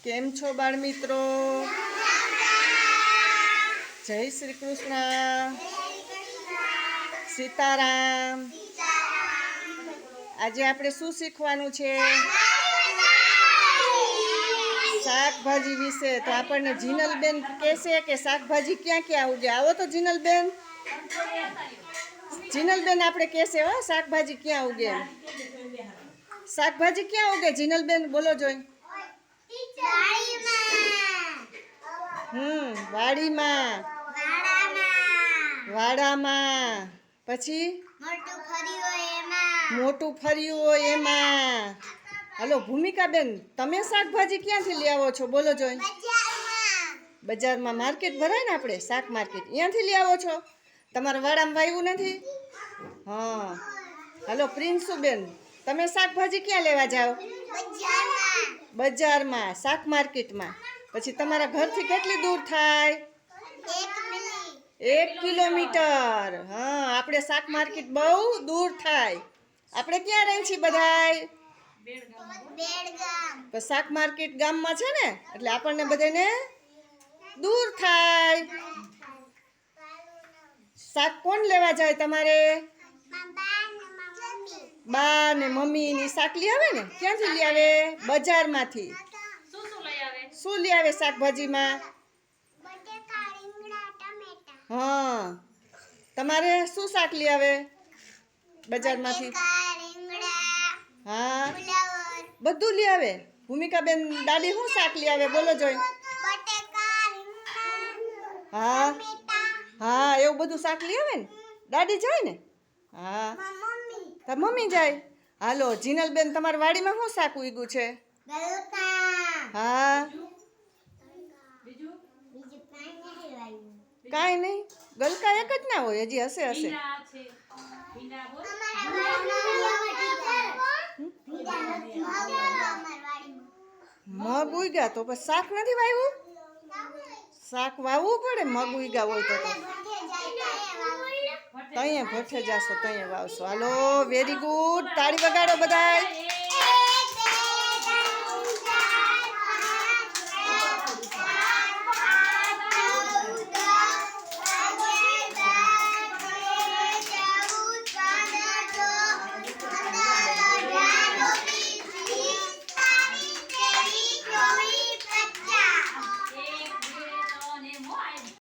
કેમ છો બાળ મિત્રો? જય શ્રી કૃષ્ણ, સીતારામ. આજે આપણે શું શીખવાનું છે? શાકભાજી વિશે. તો આપણને જીનલબેન કહેશે કે શાકભાજી ક્યાં ક્યાં ઉગે. આવો તો જીનલબેન. જીનલબેન આપણે કહેશે હો શાકભાજી ક્યાં ઉગે. શાકભાજી ક્યાં ઉગે જીનલબેન? બોલો જોઈ. વાડીમાં, વાડામાં, પછી મોટું ફર્યું હોય એમાં. હલો ભૂમિકાબેન, તમે શાકભાજી ક્યાંથી લઈ આવો છો? બોલો જોઈ. બજારમાં માર્કેટ ભરાય ને આપણે, શાક માર્કેટ, ત્યાંથી લઈ આવો છો? તમારા વાડામાં વાવ્યું નથી? હા. હલો પ્રિન્સુબેન, તમે શાકભાજી ક્યાં લેવા જાઓ? બજારમાં, શાક માર્કેટમાં. પછી તમારા ઘરથી કેટલી દૂર થાય? 1 કિલોમીટર. હા, આપણે શાક માર્કેટ બહુ દૂર થાય. આપણે ક્યાં રહીએ છીએ બધાય? શાક માર્કેટ ગામમાં છે ને, એટલે આપણને બધાને દૂર થાય. શાક કોણ લેવા જાય તમારે? બા ને મમ્મી ની શાક લઈ આવે ને. ક્યાંથી લઈ આવે? બજારમાંથી. શું લઈ આવે શાકભાજીમાં? હા, તમારે શું શાક લઈ આવે બજારમાંથી? હા, બધું લઈ આવે. ભૂમિકાબેન દાદી શું શાક લઈ આવે? બોલો જોઈ. હા હા, એવું બધું શાક લઈ આવે ને. દાદી જાય ને? હા, તાર મમ્મી જાય. હાલો જીનલબેન, તમારી વાડીમાં શું શાક ઉગ્યું છે? હા, કાંઈ નહીં. ગલકા એક જ ના હોય, હજી હશે. મગ ઉગ્યા તો પછી શાક નથી વાવ્યું? શાક વાવવું પડે. મગ ઉગ્યા હોય તો તઈએ ભઠ્ઠે જાશો, તઈએ વાવશો. હાલો વેરી ગુડ, તાળી વગાડો બધાય.